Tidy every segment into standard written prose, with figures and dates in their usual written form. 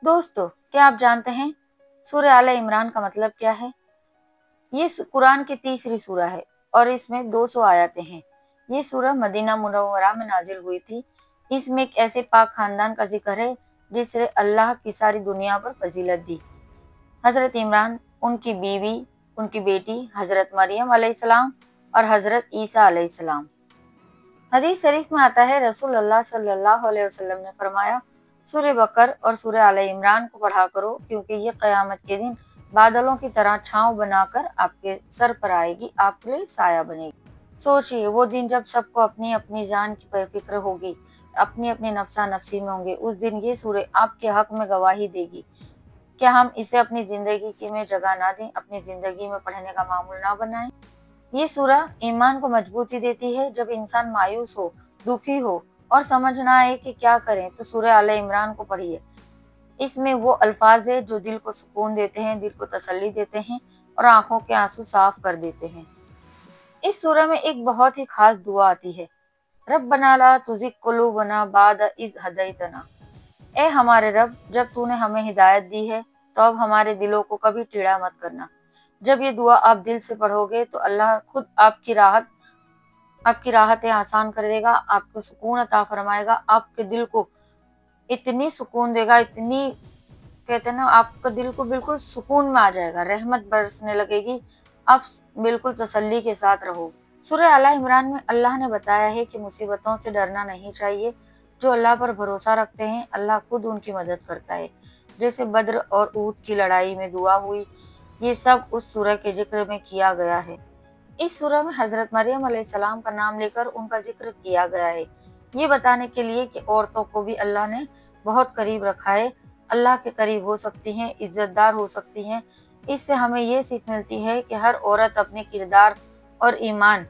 दोस्तों, क्या आप जानते हैं सूरह आले इमरान का मतलब क्या है? ये कुरान की तीसरी सूरह है और इसमें 200 आयतें हैं। ये सूरह मदीना मुनव्वरा में नाजिल हुई थी। इसमें एक ऐसे पाक खानदान का जिक्र है जिसने अल्लाह की सारी दुनिया पर फजीलत दी। हजरत इमरान, उनकी बीवी, उनकी बेटी हजरत मरियम अलैहिस्सलाम और हजरत ईसा अलैहिस्सलाम। हदीस शरीफ में आता है, रसूल अल्लाह सल्लल्लाहु अलैहि वसल्लम ने फरमाया, सूरह बकर और सूरह आले इमरान को पढ़ा करो, क्योंकि ये क़यामत के दिन बादलों की तरह छांव बनाकर आपके सर पर आएगी, आपके लिए साया बनेगी। सोचिए, वो दिन जब सबको अपनी अपनी जान की फिक्र होगी, अपनी अपनी नफ्सा नफ्सी में होंगे। उस दिन ये सूरह आपके हक में गवाही देगी। क्या हम इसे अपनी जिंदगी की में जगह ना दें, अपनी जिंदगी में पढ़ने का मामूल ना बनाएं? ये सूरह ईमान को मजबूती देती है। जब इंसान मायूस हो, दुखी हो और समझ ना आए कि क्या करें, तो सूरह आले इमरान को पढ़िए। इसमें वो अल्फाज है जो दिल को सुकून देते हैं, दिल को तसल्ली देते हैं और आंखों के आंसू साफ कर देते हैं। इस सूरह में एक बहुत ही खास दुआ आती है, रब्बना ला तुज़िग़ क़ुलूबना बाद इज़ हदैतना। ए हमारे रब, जब तूने हमें हिदायत दी है तो अब हमारे दिलों को कभी टेढ़ा मत करना। जब ये दुआ आप दिल से पढ़ोगे तो अल्लाह खुद आपकी राहतें आसान कर देगा, आपको सुकून अता फरमाएगा, आपके दिल को इतनी सुकून देगा, इतनी कहते हैं ना, आपका दिल को बिल्कुल सुकून में आ जाएगा, रहमत बरसने लगेगी, आप बिल्कुल तसल्ली के साथ रहो। सूरह आला इमरान में अल्लाह ने बताया है कि मुसीबतों से डरना नहीं चाहिए। जो अल्लाह पर भरोसा रखते हैं, अल्लाह खुद उनकी मदद करता है। जैसे बद्र और ऊद की लड़ाई में दुआ हुई, ये सब उस सूरह के जिक्र में किया गया है। इस सूरह में हजरत मरियम अलैहिस्सलाम का नाम लेकर उनका जिक्र किया गया है, ये बताने के लिए कि औरतों को भी अल्लाह ने बहुत करीब रखा है, अल्लाह के करीब हो सकती हैं, इज्जतदार हो सकती हैं। इससे हमें ये सीख मिलती है कि हर औरत अपने किरदार और ईमान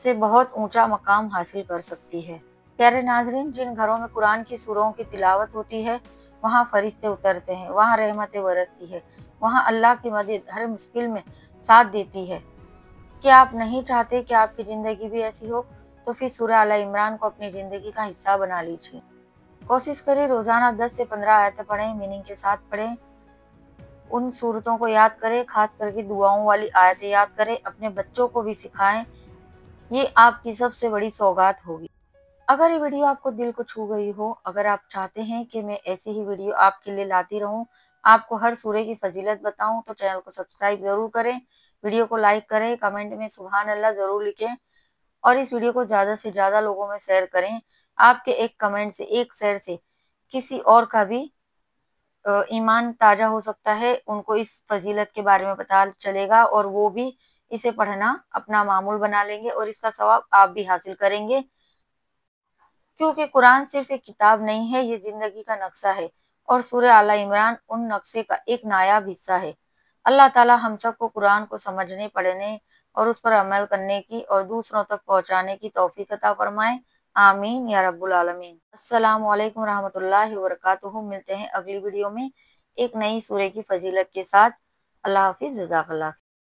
से बहुत ऊंचा मकाम हासिल कर सकती है। प्यारे नाजरीन, जिन घरों में कुरान की सूरों की तिलावत होती है, वहाँ फरिश्ते उतरते हैं, वहाँ रहमतें बरसती है, वहाँ अल्लाह की मदद हर मुश्किल में साथ देती है। क्या आप नहीं चाहते कि आपकी ज़िंदगी भी ऐसी हो? तो फिर सूरह आला इमरान को अपनी ज़िंदगी का हिस्सा बना लीजिए। कोशिश करें रोज़ाना 10 से 15 आयतें पढ़ें, मीनिंग के साथ पढ़ें। उन सूरतों को याद करें, खास करके दुआओं वाली आयतें याद करें, अपने बच्चों को भी सिखाएं। ये आपकी सबसे बड़ी सौगात होगी। अगर ये वीडियो आपको दिल को छू गई हो, अगर आप चाहते हैं कि मैं ऐसी ही वीडियो आपके लिए लाती रहूं, आपको हर सूरह की फजीलत बताऊं, तो चैनल को सब्सक्राइब जरूर करें, वीडियो को लाइक करें, कमेंट में सुभान अल्लाह जरूर लिखें और इस वीडियो को ज़्यादा से ज़्यादा लोगों में शेयर करें। आपके एक कमेंट से, एक शेयर से किसी और का भी ईमान ताज़ा हो सकता है, उनको इस फजीलत के बारे में पता चलेगा और वो भी इसे पढ़ना अपना मामूल बना लेंगे और इसका सवाब आप भी हासिल करेंगे। क्योंकि कुरान सिर्फ एक किताब नहीं है, ये जिंदगी का नक्शा है और सूरह आला इमरान उन नक्शे का एक नायाब हिस्सा है। अल्लाह ताला हम सबको कुरान को समझने, पढ़ने और उस पर अमल करने की और दूसरों तक पहुंचाने की तौफीक अता फरमाए। आमीन या रब्बुल आलमीन। अस्सलामु अलैकुम रहमतुल्लाहि व बरकातुहू। मिलते हैं अगली वीडियो में एक नई सूरह की फजीलत के साथ। अल्लाह हाफिज, जज़ाकल्लाह।